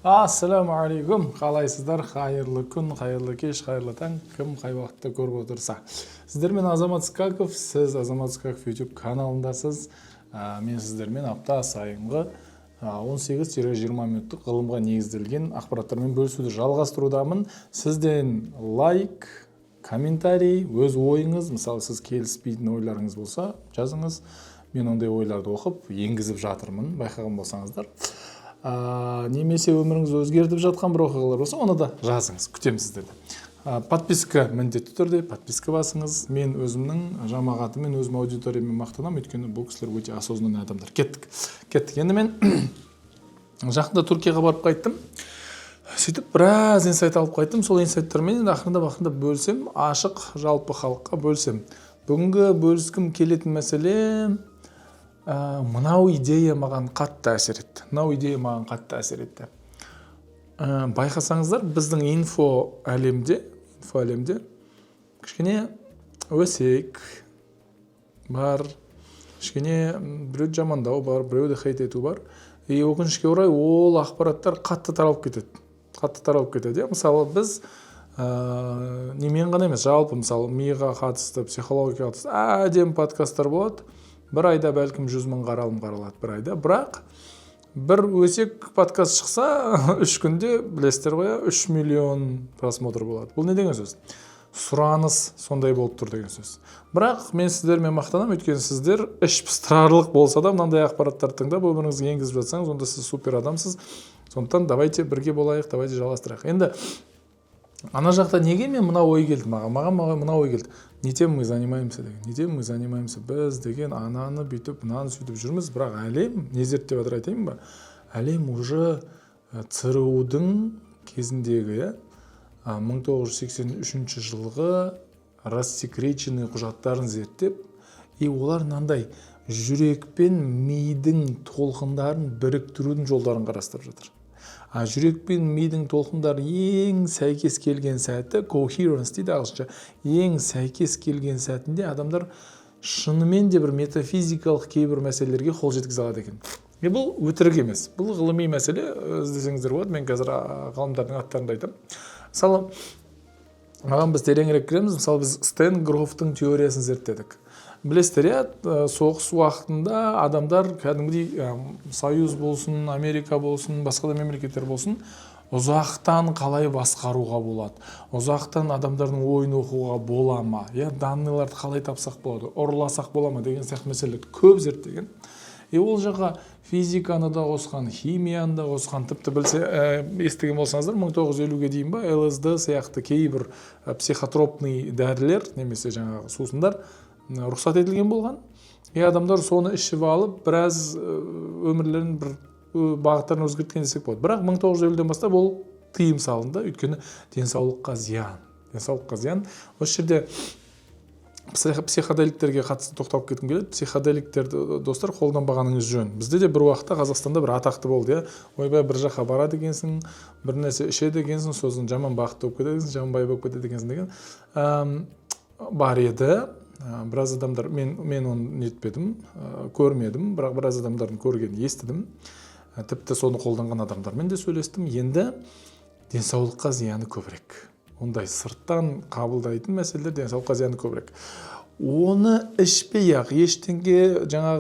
Ассаламу алейкум, қалайсыздар? Қайырлы күн, қайырлы кеш, қайырлы таң, кім қай уақытта көріп отырса. Сіздермен Азамат Скаков, сіз Азамат Скаков YouTube каналындасыз. Мен сіздермен апта сайынғы 18-20 минуттық ғылымға негізделген ақпараттармен бөлісуді жалғастырудамын. Сізден лайк, комментарий, өз ойыңыз, мысалы сіз келіспейтін ойларыңыз болса, жазыңыз. Мен ондай ойларды оқып, енгізіп жатырмын, байқаған болсаңыздар. Немесе өміріңіз өзгертіп жатқан бір оқиғалар болса, оны да жазыңыз, күтемін сіздерді. Подписка міндетті түрде, подписка басыңыз. Мен өзімнің жамағатымен, өзім аудиториямен мақтанамын, өйткені бұл кісілер өте осознанный адамдар. Кеттік. Енді мен жақында Түркияға барып қайттым. Сөйтіп біраз инсайт алып қайттым. Сол инсайттармен ақырындап бөлсем, ашық жалпы халыққа бөлсем. Бүгінгі бөліскім келетін мәселе мынау идея маған қатты әсер етті. Байқасаңыздар, біздің инфо әлемде кішкене өсек бар, кішкене біреуді жамандау бар, біреуді хейт ету бар. Өкінішке орай ол ақпараттар қатты таралып кетеді. Мысалы біз немен ғана емес, жалпы мысалы миға қатысты, психологияға қатысты әдемі подкасттар болады. Бір айда бәлкім 100 000 қаралады бір айда. Бірақ бір өсек подкаст шықса, 3 күнде білесіздер ғой, 3 миллион просмотр болады. Бұл не деген сөз? Сұраныс сондай болып тұр деген сөз. Бірақ мен сіздермен мақтанамын, өйткені сіздер іш пыстырарлық болса да, мынандай ақпараттарды тыңдап өміріңізге енгізіп жатсаңыз, онда сіз супер адамсыз. Сондықтан давайте бірге болайық, давайте жалғастырайық. Енді ана жақта неге мен мына ой келді маған мына ой келді. Не тем мы занимаемся біз деген ананы бүйтіп, мынаны сөйтіп жүрміз, бірақ әлем не зерттеп жатыр айтайын ба? Әлем уже ЦРУ-дың кезіндегі 1983 жылғы рассекреченный құжаттарын зерттеп, олар мынандай жүрек пен мидың толқындарын біріктірудің жолдарын қарастырып жатыр. Жүрек пен мидың толқындары ең сәйкес келген сәті, coherence дейді ағылшынша, ең сәйкес келген сәтінде адамдар шынымен де бір метафизикалық кейбір мәселелерге қол жеткізе алады екен. Бұл өтірік емес, бұл ғылыми мәселе, іздесеңіздер болады. Мен қазір ғалымдардың аттарында айтамын. Мысалы, маған біз тереңірек кіреміз. Мысалы, біз Стэн Грофтың теориясын зерттедік. Білесіздер, соғыс уақытында адамдар кәдімгідей Союз болсын, Америка болсын, басқа да мемлекеттер болсын, ұзақтан қалай басқаруға болады, ұзақтан адамдардың ойын оқуға бола ма, данныйларды қалай тапсақ болады, ұрласақ бола ма деген сияқты мәселелерді көп зерттеген. Ол жаққа физиканы да қосқан, химияны да қосқан, тіпті білсе, естіген болсаңыздар, 1950-ге дейін ба, ЛСД сияқты кейбір психотропный дәрілер, немесе жаңағы сусындар рұқсат етілген болған. Адамдар соны ішіп алып, біраз өмірлерін бір бағыттарын өзгерткен десек болады. Бірақ 1950-ден бастап ол тыйым салынды, өйткені денсаулыққа зиян. Осы жерде психоделиктерге қатысты тоқталып кеткім келеді. Психоделиктерді достар қолданбағаныңыз жөн. Бізде де бір уақытта Қазақстанда бір атақты болды. Ойбай, бір жаққа барады екенсің, бір нәрсе ішеді екенсің, сосын жаман бақытты болып кетеді екенсің, жаман бай болып кетеді екенсің деген бар еді. Біраз адамдар, мен оны нетпедім, көрмедім, бірақ біраз адамдардың көргенін естідім. Тіпті соны қолданған адамдармен де сөйлестім. Енді денсаулыққа зияны көбірек. Ондай сырттан қабылдайтын мәселелер денсаулыққа зияны көбірек. Оны ішпей-ақ,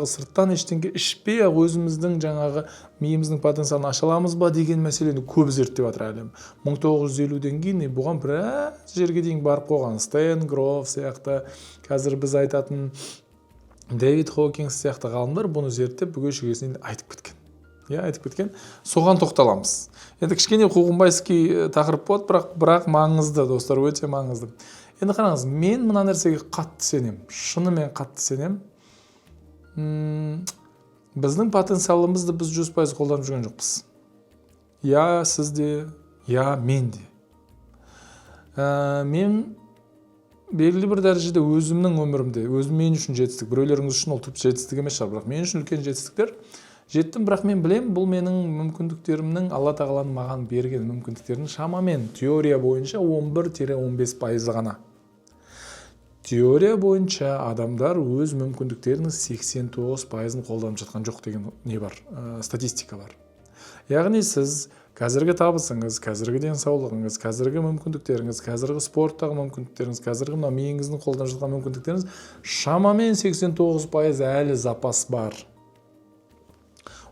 сырттан ештеңе ішпей-ақ өзіміздің миымыздың потенциалын аша аламыз ба деген мәселені көп зерттеп жатыр әлем. 1950-ден кейін бұған біраз жерге дейін барып қойған. Стэн Гроф сияқты, қазір біз айтатын Дэвид Хокинс сияқты ғалымдар бұны зерттеп бүге шүгесінен айтып кеткен. Соған тоқталамыз. Енді кішкене қуғынбайский тақырып болады, бірақ маңызды, достар, өте маңызды. Енді қараңыз, мен мына нәрсеге қатты сенем, шынымен қатты сенем. Біздің потенциалымызды біз 100% қолданып жүрген жоқпыз. Сіз де, мен де. Мен белгілі бір дәрежеде өзімнің өмірімде, мен үшін жетістік, біреулеріңіз үшін ол тіпті жетістік емес шығар, бірақ мен үшін үлкен жетістіктер жеттім, бірақ мен білем, бұл менің мүмкіндіктерімнің, Алла тағаланың маған берген мүмкіндіктерінің шамамен теория бойынша 11-15% ғана. Теория бойынша адамдар өз мүмкіндіктерінің 89% қолданып жатқан жоқ деген не бар, статистика бар. Яғни сіз қазіргі табысыңыз, қазіргі денсаулығыңыз, қазіргі мүмкіндіктеріңіз, қазіргі спорттағы мүмкіндіктеріңіз, қазіргі мына миыңыздың қолданып жатқан мүмкіндіктеріңіз шамамен 89% әлі запас бар.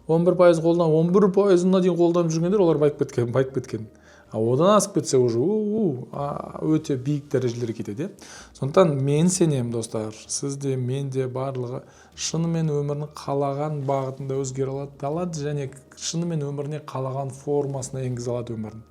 11% қолдан, 11%-ына дейін қолданып жүргендер, олар байып кеткен. Одан асып кетсе уже өте биік дәрежелерге кетеді. Сондықтан мен сенемін, достар, сізде, менде барлығы шынымен өмірінің қалаған бағытында өзгере алады және шынымен өміріне қалаған формасына енгізе алады өмірін.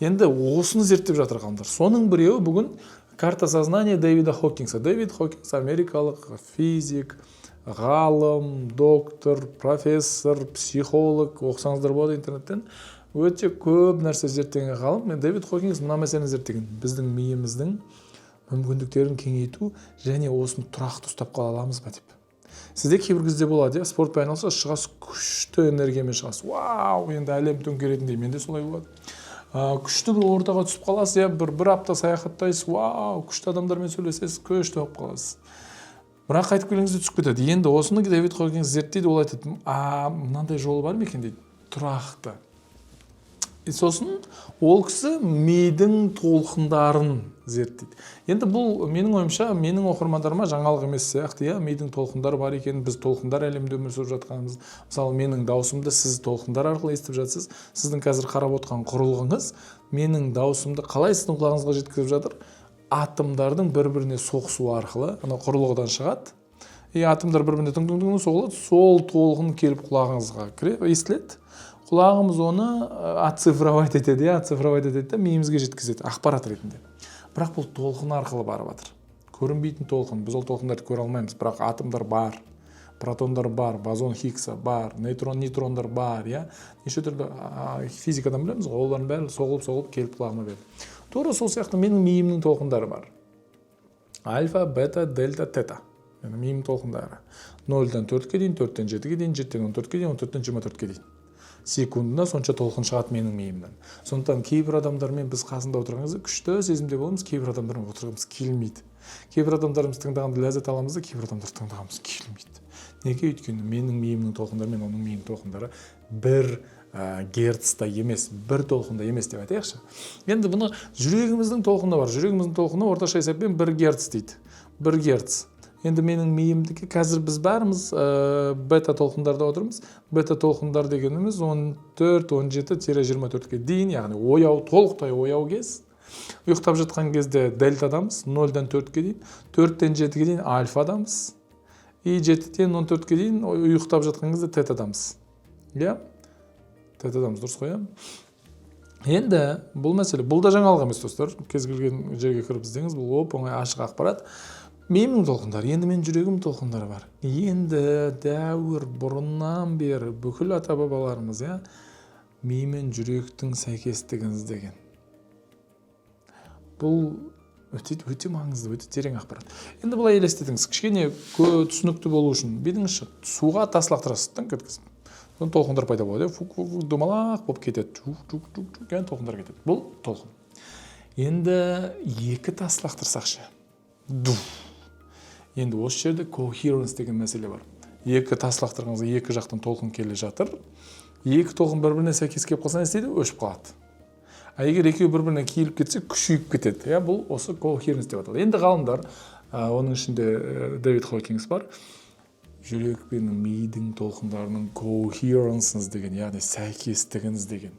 Енді осыны зерттеп жатыр ғалымдар. Соның біреуі бүгін карта сознания Дэвида Хокинса. Дэвид Хокинс америкалық физик, ғалым, доктор, профессор, психолог, оқысаңыздар болады интернеттен. Өте көп нәрсе зерттеген ғалым. Дэвид Хокинс мына мәселені зерттеген. Біздің миымыздың мүмкіндіктерін кеңейту және осыны тұрақты ұстап қала аламыз ба деп. Сізде кейбір кезде болады, спортпен айналысасыз, шығасыз, күшті энергиямен шығасыз. Вау, енді әлем төңкеретіндей. Менде солай болады. Күшті бір ортаға түсіп қаласыз, бір апта саяхаттайсыз, вау, күшті адамдармен сөйлесесіз, күшті болып қаласыз. Бірақ қайтып келгеніңізде түсіп кетеді. Енді осыны Дэвид Хокинс зерттейді, ол айтады, мынандай жолы бар ма екен дейді, тұрақты. Сосын ол кісі мидың толқындарын зерттейді. Енді бұл менің ойымша, менің оқырмандарыма жаңалық емес сияқты, мидың толқындары бар екен, біз толқындар әлемінде өмір сүріп жатқанымыз. Мысалы, менің даусымды сіз толқындар арқылы естіп жатсыз. Сіздің қазір қарап отырған құрылғыңыз менің даусымды қалай сіздің құлағыңызға жеткізіп жатыр? Атомдардың бір-біріне соғысу арқылы ана құрылғыдан шығады. Атомдар бір-біріне тың-тың соғылады, сол толқын келіп құлағыңызға естіледі. Құлағымыз оны оцифровать етеді, миымызға жеткізеді, ақпарат ретінде. Бірақ бұл толқын арқылы барып жатыр. Көрінбейтін толқын, біз ол толқындарды көре алмаймыз, бірақ атомдар бар, протондар бар, бозон Хиггса бар, нейтрондар бар, неше түрлі физикадан білеміз, олардың бәрі соғылып келіп құлағыма берді. Тура сол сияқты менің миымның толқындары бар. Альфа, бета, дельта, тета. Менің миымның толқындары. 0-дан 4-ке дейін, 4-тен 7-ге дейін, 7-тен 14-ке дейін, 14-тен 24-ке дейін. Секундына сонша толқын шығады менің миымнан. Сондықтан кейбір адамдармен біз қасында отырғанымызда күшті сезімде боламыз, кейбір адамдармен отырғымыз келмейді. Кейбір адамдарымыз тыңдағанды ләззат аламыз да, кейбір адамдар тыңдағымыз келмейді. Неге? Өйткені менің миымның толқындары мен оның миымның толқындары бір герцта емес, бір толқында емес деп айтайықшы. Енді бұны жүрегіміздің толқыны бар. Жүрегіміздің толқыны орташа есеппен 1 герц дейді. 1 герц. Енді менің миымдікі қазір біз бәріміз бета толқындарда отырмыз. Бета толқындар дегеніміз 14-17-24-ке дейін, яғни ояу, толықтай ояу кез. Ұйықтап жатқан кезде дельтадамыз, 0-дан 4-ке дейін, 4-тен 7-ге дейін альфадамыз, 7-тен 14-ке дейін ұйықтап жатқан кезде тетадамыз. Тетадамыз, дұрыс қой? Енді бұл мәселе, бұл да жаңалық емес, достар. Кез келген жерге кіріп іздеңіз, бұл оңай ашық ақпарат. Миымның толқындары, енді мен жүрегім толқындары бар. Енді дәуір бұрыннан бері бүкіл ата-бабаларымыз, ми мен жүректің сәйкестігін іздеген. Бұл өте маңызды, өте терең ақпарат. Енді бұлай елестетіңіз, кішкене түсінікті болу үшін бидіңізші суға тас лақтырасыз, кеткізіп. Соны толқындар пайда болады, домалақ болып кетеді, толқындар кетеді. Бұл толқын. Енді 2 тас лақтырсақшы. Енді осы жерде coherence деген мәселе бар. 2 тас лақтырғаныңызда 2 жақтан толқын келе жатыр. 2 толқын бір-біріне сәйкес келіп қалса не істейді? Өшіп қалады. Егер екеуі бір-біріне киіліп кетсе, күшейіп кетеді. Бұл осы coherence деп аталады. Енді ғалымдар, оның ішінде Дэвид Хокинс бар, жүрек пен мидың толқындарының coherence деген, яғни сәйкестігін іздеген.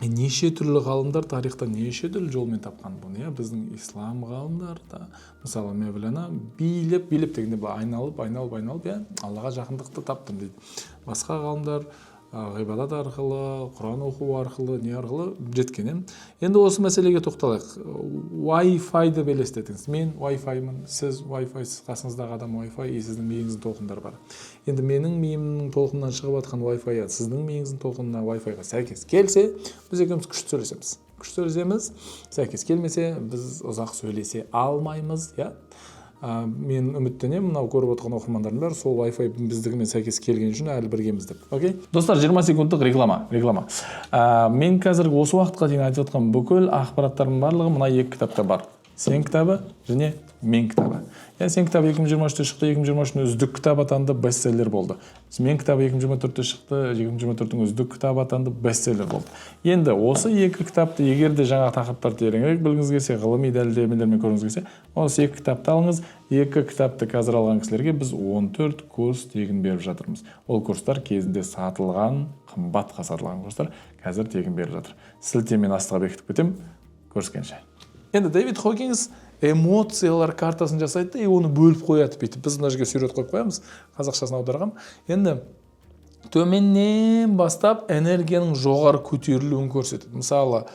Неше түрлі ғалымдар тарихта неше түрлі жолмен тапқан бұны. Біздің ислам ғалымдары да, мысалы, Мевлана билеп дегенде айналып, Аллаға жақындықты таптым дейді. Басқа ғалымдар ғибадат арқылы, Құран оқу арқылы, не арқылы жеткен. Енді осы мәселеге тоқталайық. Wi-Fi-ды елестетіңіз. Мен Wi-Fi-мын, сіз Wi-Fi, қасыңыздағы адам Wi-Fi, сіздің миыңыздың толқындары бар. Енді менің миымның толқынынан шығып жатқан Wi-Fi, сіздің миыңыздың толқынына Wi-Fi-ға сәйкес келсе, біз екеуміз күшті сөйлесеміз. Сәйкес келмесе, біз ұзақ сөйлесе алмаймыз, мен үміттенемін, мынау көріп отырған оқырмандардың бәрі сол Wi-Fi біздігімен сәйкес келген үшін әлі біргеміз деп. Окей? Достар, 20 секундтық реклама. Мен қазіргі осы уақытқа дейін айтып жатқан бүкіл ақпараттардың барлығы мына 2 кітапта бар. Сен кітабы және мен кітабы. Сен кітабы 2023-те шықты, 2023-тің үздік кітап атанды, бестселлер болды. Мен кітабы 2024-те шықты, 2024-тің үздік кітап атанды, бестселлер болды. Енді осы екі кітапты егер де жаңа тақырыптар тереңірек білгіңіз келсе, ғылыми дәлелдемелермен көргіңіз келсе, осы екі кітапты алыңыз. Екі кітапты қазір алған кісілерге біз 14 курс тегін беріп жатырмыз. Ол курстар кезінде сатылған, қымбатқа сатылған курстар қазір тегін беріп жатыр. Сілтемені астыға бекітіп кетем. Көріскенше. Енді Дэвид Хокинс эмоциялар картасын жасайды и оны бөліп қояды бүйтіп. Біз мына жерге сурет қойып қоямыз, қазақшасын аударғам. Енді төменнен бастап энергияның жоғары көтерілуін көрсетеді. Мысалы,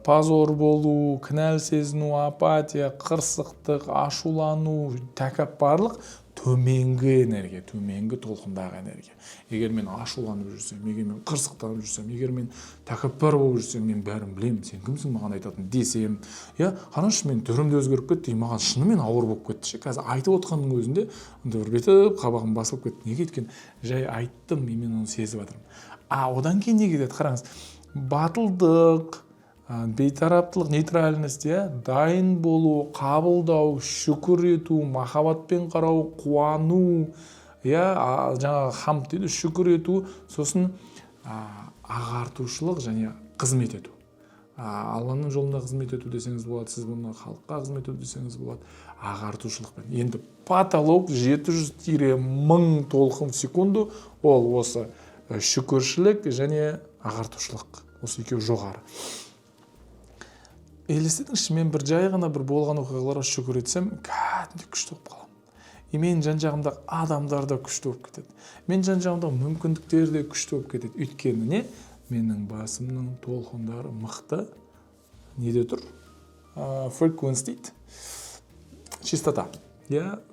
позор болу, кінәл сезіну, апатия, қырсықтық, ашулану, тәкаппарлық төменгі энергия, төменгі толқындағы энергия. Егер мен ашуланып жүрсем, егер мен қырсықтанып жүрсем, егер мен тәкаппар болып жүрсем, мен бәрін білемін, сен кімсің маған айтатын десем, қарашы, мен түрімді өзгеріп кетті, маған шынымен ауыр болып кетті. Қазір айтып отқанның өзінде бір бетіп қабағым басылып кетті. Неге өйткені жай айттым, мен оны сезіп жатырмын. Одан кейін не кетеді? Қараңыз, батылдық, бейтараптылық, нейтральность, дайын болу, қабылдау, шүкір ету, махаббатпен қарау, қуану, жаңағы хамд дейді, шүкір ету, сосын ағартушылық және қызмет ету. Алланың жолында қызмет ету десеңіз болады, сіз бұны халыққа қызмет ету десеңіз болады, ағартушылықпен. Енді потолок 700-1000 толқын в секунду, ол осы шүкіршілік және ағартушылық. Осы екеуі жоғары. Елестетіңізші, мен бір жай ғана бір болған оқиғаларға шүкір етсем, кәдімгідей күшті болып қаламын. Мен жан-жағымдағы адамдар да күшті болып кетеді. Мен жан-жағымдағы мүмкіндіктер де күшті болып кетеді. Өйткені не? Менің басымның толқындары мықты. Неде тұр? Frequency дейді. Частота.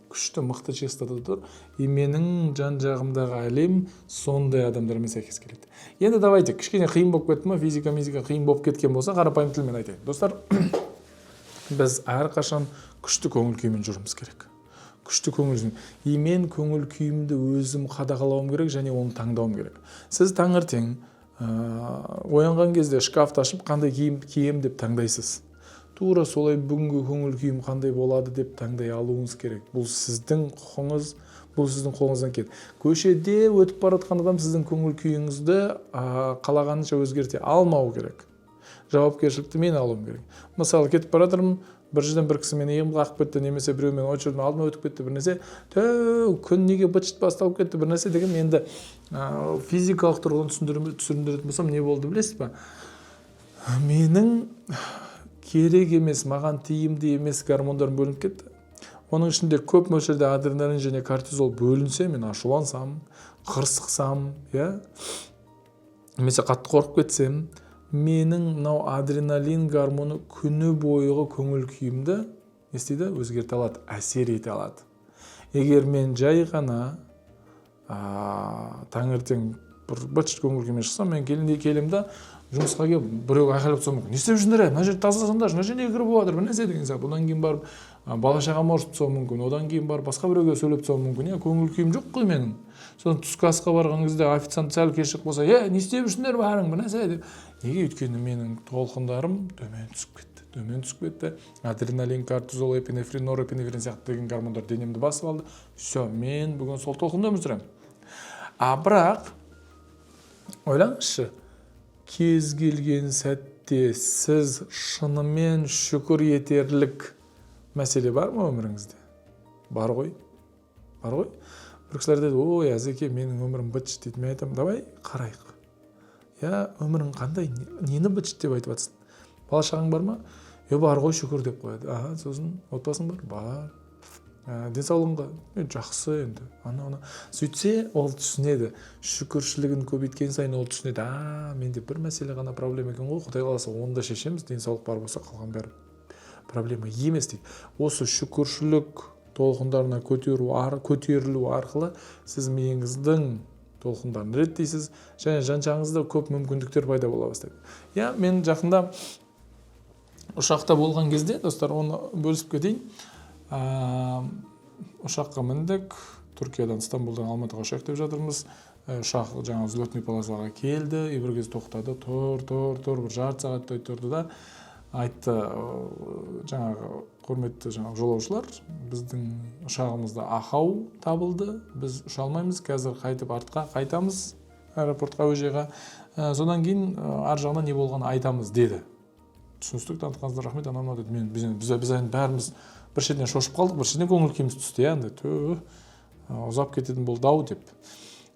Күшті, мықты частота тұр. Менің жан-жағымдағы әлем сондай адамдармен сәйкес келеді. Енді давайте, кішкене қиын болып кетті ма? Физика қиын болып кеткен болса, қарапайым тілмен айтайын. Достар, біз әрқашан күшті көңіл күймен жүруіміз керек. Күшті көңіл күймен. Мен көңіл күйімді өзім қадағалауым керек және оны таңдауым керек. Сіз таңертең оянған кезде шкафты ашып, қандай киім кием деп таңдайсыз. Тура солай бүгінгі көңіл күйім қандай болады деп таңдай алуыңыз керек. Бұл сіздің құқыңыз, бұл сіздің қолыңыздан келеді. Көшеде өтіп бара жатқан адам сіздің көңіл күйіңізді қалағанынша өзгерте алмау керек. Жауапкершілікті мен алуым керек. Мысалы, кетіп бара жатырмын, бір жерден бір кісі мені иығымды қағып кетті, немесе біреумен очередьтің алдыма өтіп кетті, бір нәрсе, күн неге быт-шыт басталып кетті, бір нәрсе деген, енді физикалық тұрғыдан түсіндіретін болсам, не болды білесіз ба? Менің керек емес, маған тиімді емес гормондар бөлініп кетті. Оның ішінде көп мөлшерде адреналин және кортизол бөлінсе, мен ашулансам, қырсықсам, немесе қатты қорқып кетсем, менің мынау адреналин гормоны күні бойғы көңіл күйімді өзгерте алады, әсер ете алады. Егер мен жай ғана таңертең бір быт-шыт көңіл күймен шықсам, мен келемді, жұмысқа келіп біреу айқайлап тұрса мүмкін. Не істеп жүрсіңдер? Мына жерді тазаласаңдар, мына жерге кіріп жатыр, бір нәрсе деген сияқты. Одан кейін барып бала шағама ұрысып тастауым мүмкін. Одан кейін барып басқа біреуге сөйлеп тастауым мүмкін. Көңіл күйім жоқ қой менің. Сосын түскі асқа барған кезде официант сәл кешігіп болса, не істеп жүрсіңдер бәрің, бір нәрсе деп. Неге? Өйткені менің толқындарым төмен түсіп кетті. Адреналин, кортизол, эпинефрин, норэпинефрин сияқты деген гормондар денемді басып алды. Все, мен бүгін сол толқында өмір сүремін. Бірақ ойлаңызшы, кез келген сәтте сіз шынымен шүкір етерлік мәселе бар ма өміріңізде? Бар ғой. Бір кісілер деді, ой, Әзеке, менің өмірім быт-шыт дейді. Мен айтамын, давай қарайық. Өмірің қандай? Нені быт-шыт деп айтып жатсың? Бала шағаң бар ма? Бар ғой, шүкір деп қояды. Сосын отбасың бар? Бар. Денсаулығыңға жақсы енді. Сөйтсе, ол түсінеді. Шүкіршілігін көбейткен сайын ол түсінеді. Менде бір мәселе ғана проблема екен ғой. Құдай қаласа, оны да шешеміз. Денсаулық бар болса, қалған бәрі проблема емес дейді. Осы шүкіршілік толқындарына көтерілу арқылы сіз миыңыздың толқындарын реттейсіз, және жан-жағыңызда көп мүмкіндіктер пайда бола бастайды. Мен жақында ұшақта болған кезде, достар, оны бөлісіп кетейін. Ұшаққа міндік, Түркиядан, Стамбулдан Алматыға ұшақ деп жатырмыз. Ұшақ жаңағы взлетный полосаға келді, бір кез тоқтады, тұр, бір жарты сағаттай тұрды да айтты, жаңағы құрметті жаңағы жолаушылар, біздің ұшағымызда ақау табылды, біз ұша алмаймыз, қазір қайтып артқа қайтамыз аэропортқа, әуежайға, содан кейін ар жағынан не болғанын айтамыз деді. Түсіністік танытқаныңызға рахмет, анау деді. Біз енді бәріміз бір шетінен шошып қалдық, бір шетінен көңіл күйіміз түсті, ұзап кететін болды ау деп.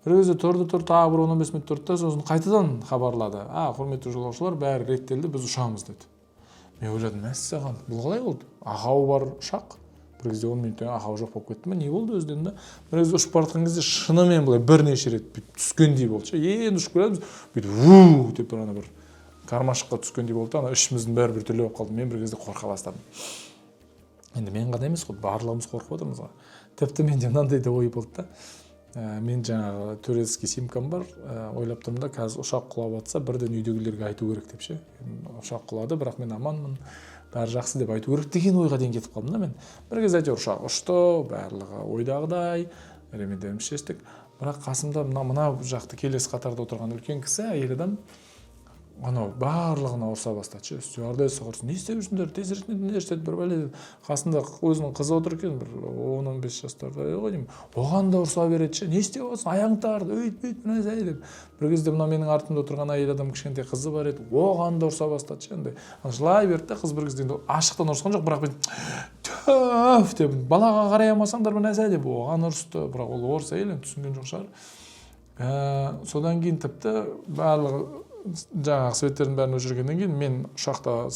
Бір кезде тұрды, тағы бір 10-15 минут тұрды да, сосын қайтадан хабарлады. Құрметті жолаушылар, бәрі реттелді, біз ұшамыз деді. Мен ойладым, мәссаған, бұл қалай болды? Ақауы бар ұшақ. Бір кезде 10 минуттан ақауы жоқ болып кетті ме? Не болды өзден да? Бір кезде ұшып бара жатқан кезде шынымен былай бірнеше рет түскендей болды. Енді ұшып келеміз, бүйтіп деп ана бір кармашыққа түскендей болды. Ана ішіміздің бәрі бір түрлі болып қалды. Мен бір кезде қорқа бастадым. Енді мен ғана емес қой, барлығымыз қорқып отырмыз ғой. Тіпті менде мынандай да ой болды да. Мен жаңағы турецкий симкам бар, ойлап тұрмын да, қазір ұшақ құлап жатса, бірден үйдегілерге айту керек деп ше. Ұшақ құлады, бірақ мен аманмын, бәрі жақсы деп айту керек деген ойға дейін кетіп қалдым да мен. Бір кезде әйтеуір ұшақ ұшты, барлығы ойдағыдай, ремендеріміз шештік. Бірақ қасымда мына жақты келесі қатарда отырған үлкен кісі, әйел адам, анау барлығына ұрса бастады. Стюардесса құрсын, не істеп жүрсіңдер, тезірек не істеді, бір бәле. Қасында өзінің қызы отыр екен, бір 10-15 жастарда ғой деймін. Оған да ұрса береді, не істеп отырсың, аяғыңды тарды, өйт нәрсе деп. Бір кезде мына менің артымда отырған әйел адам кішкентай қызы бар еді, оған да ұрса бастады. Енді жылай берді да, қыз бір кезде енді ашықтан ұрысқан жоқ, бірақ мен төф деп балаға қарай алмасаңдар бір нәрсе деп оған ұрысты, бірақ ол орыс әйел түсінген жоқ шығар. Содан кейін тіпті барлығы жаңағы светтердің бәрін өшіргеннен кейін мен ұшақта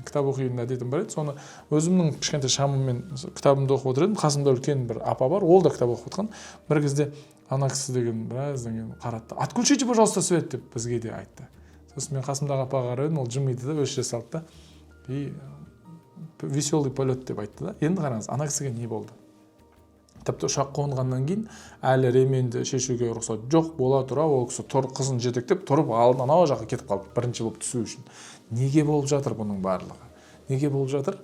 кітап оқиын әдетім бар еді. Соны өзімнің кішкентай шамыммен кітабымды оқып отыр едім. Қасымда үлкен бір апа бар, ол да кітап оқып отқан. Бір кезде ана кісі деген біраздан кейін қарады. Отключите, пожалуйста, свет деп бізге де айтты. Сосын мен қасымдағы апаға қарадым, ол жымиды да өшіре салды да. И веселый полет деп айтты да. Енді қараңыз, ана кісіге не болды? Тіпті ұшақ қонғаннан кейін әлі ременді шешуге рұқсат жоқ бола тұра, ол кісі қызын жетектеп тұрып алдын анау жаққа кетіп қалды, бірінші болып түсу үшін. Неге болып жатыр бұның барлығы? Неге болып жатыр?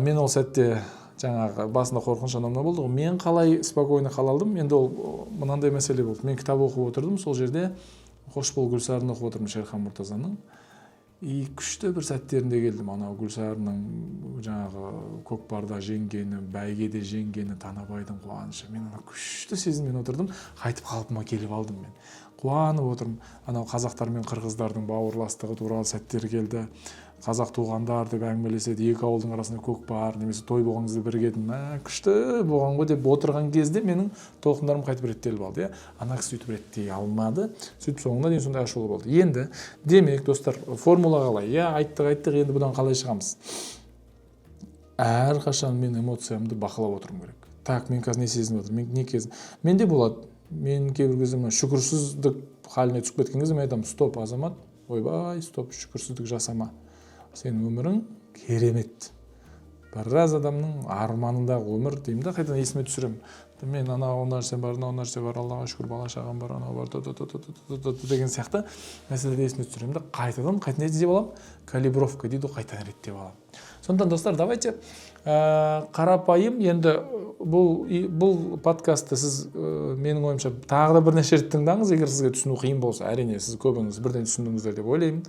Мен ол сәтте жаңағы басында қорқыныш анамда болды. Мен қалай спокойно қалалдым? Енді ол мынандай мәселе болды. Мен кітап оқып отырдым, сол жерде Қош бол Гүлсарын оқып отырдым, Шерхан Мұртазаның. И күшті бір сәттерінде келдім, анау Гүлсарының жаңағы көкпарда жеңгені, бәйгеде жеңгені, Танабайдың қуанышы. Мен ана күшті сезіммен отырдым, қайтып қалпыма келіп алдым мен. Қуанып отырмын. Анау қазақтар мен қырғыздардың бауырластығы туралы сәттер келді. Қазақ туғандар деп әңгімелеседі, екі ауылдың арасында көкпар, немесе той болған кезде бірге едім. Күшті болған ғой деп отырған кезде менің толқындарым қайтып реттеліп алды. Ана кісі сөйтіп реттей алмады. Сөйтіп соңында дейін сондай ашулы болды. Енді демек, достар, формула қалай? Айттық, енді бұдан қалай шығамыз? Әрқашан мен эмоциямды бақылап отыруым керек. Так, мен қазір не сезініп отырмын? Мен не кезім? Менде болады. Мен кейбір кезде шүкірсіздік халіне түсіп кеткен кезде мен айтамын: стоп, азамат, ойбай, стоп, шүкірсіздік жасама. Сен өмірің керемет. Біраз адамның арманындағы өмір деймін да, қайтадан есіме түсіремін. Мен анау нәрсе бар, Аллаға шүкір, бала шағам бар, анау бар, деген сияқты мәселеде есіме түсіремін да, қайтадан не деп аламын? Калибровка дейді, қайтадан реттеп аламын. Сондықтан, достар, давайте қарапайым, енді бұл подкастты сіз менің ойымша тағы да бірнеше рет тыңдаңыз, егер сізге түсіну қиын болса. Әрине, сіз көбіңіз бірден түсіндіңіздер деп ойлаймын.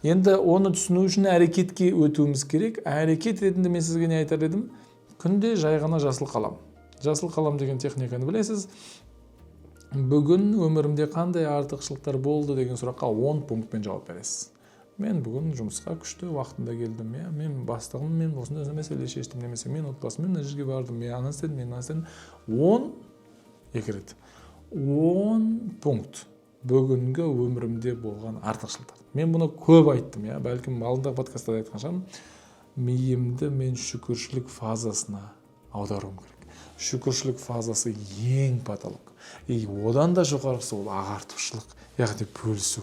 Енді оны түсіну үшін әрекетке өтуіміз керек. Әрекет ретінде мен сізге не айтар едім? Күнде жай ғана жасыл қалам. Жасыл қалам деген техниканы білесіз. Бүгін өмірімде қандай артықшылықтар болды деген сұраққа 10 пунктпен жауап бересіз. Мен бүгін жұмысқа күшті уақытында келдім. Мен бастығым, мен осындай мәселе шештім, немесе мен отбасыммен мына жерге бардым, мен ана істедім, мен ана істедім. 10 пункт. Бүгінгі өмірімде болған артықшылықтар. Мен бұны көп айттым, бәлкім алдыңғы подкастта айтқан шығармын. Миымды мен шүкіршілік фазасына аударуым керек. Шүкіршілік фазасы ең потолок. Одан да жоғарғысы ол ағартушылық, яғни бөлісу.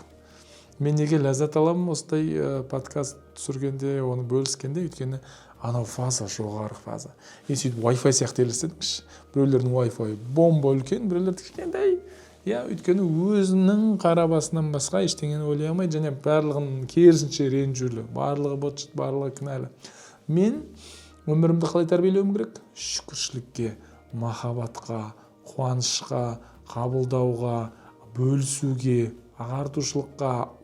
Мен неге ләззат аламын осындай подкаст түсіргенде, оны бөліскенде? Өйткені анау фаза жоғарғы фаза. Сөйтіп Wi-Fi сияқты елестетіңізші. Біреулердің Wi-Fi бомба үлкен, біреулерді кішкентай. Өйткені өзінің қарабасынан басқа ештеңені ойлай алмайды, және барлығын керісінше ренжулі, барлығы быт-шыт, барлығы кінәлі. Мен өмірімді қалай тәрбиелеуім керек? Шүкіршілікке, махаббатқа, қуанышқа, қабылдауға, бөлісуге, ағартушылыққа,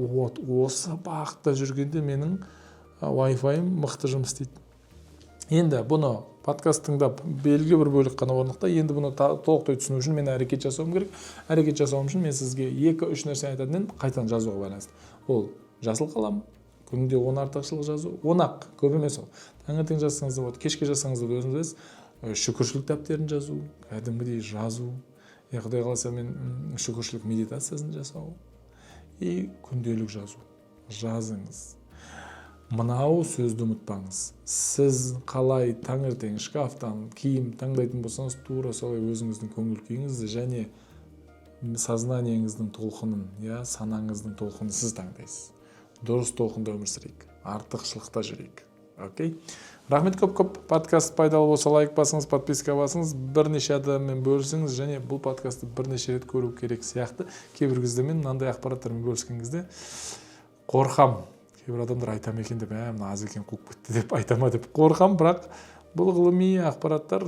осы бағытта жүргенде менің Wi-Fi мықты жұмыс істейді. Енді бұны подкаст тыңдап белгілі бір бөлік қана орнықты. Енді бұны толықтай түсіну үшін мен әрекет жасауым керек. Әрекет жасауым үшін мен сізге 2-3 нәрсе айтатын едім, қайтадан жазуға байланысты. Ол жасыл қалам, күнде 10 артықшылық жазу, 10-ақ, көп емес ол. Таңертең жазсаңыз да болады, кешке жазсаңыз да өзіңіз білесіз. Шүкіршілік дәптерін жазу, кәдімгідей жазу, Құдай қаласа мен шүкіршілік медитациясын жасау и күнделік жазу. Жазыңыз. Мынау сөзді ұмытпаңыз. Сіз қалай таңертең шкафтан киім таңдайтын болсаңыз, тура солай өзіңіздің көңіл күйіңізді және сознанияңыздың толқынын, санаңыздың толқынын сіз таңдайсыз. Дұрыс толқында өмір сүрейік, артықшылықта жүрейік. Окей? Рахмет көп. Подкаст пайдалы болса лайк басыңыз, подписка басыңыз, бірнеше адаммен бөлісіңіз және бұл подкастты бірнеше рет көру керек сияқты. Кейбір кезде мен мынандай ақпараттармен бөліскен кезде қорқам. Кейбір адамдар айтам екен деп, мына аз екен қуып кетті деп айтама деп қорқам, бірақ бұл ғылыми ақпараттар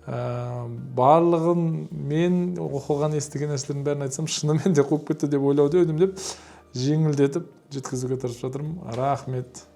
барлығын мен оқыған естіген нәрселердің бәрін айтсам шынымен де қуып кетті деп ойлауды өтініп жеңілдетіп жеткізуге тырысып жатырмын. Рахмет.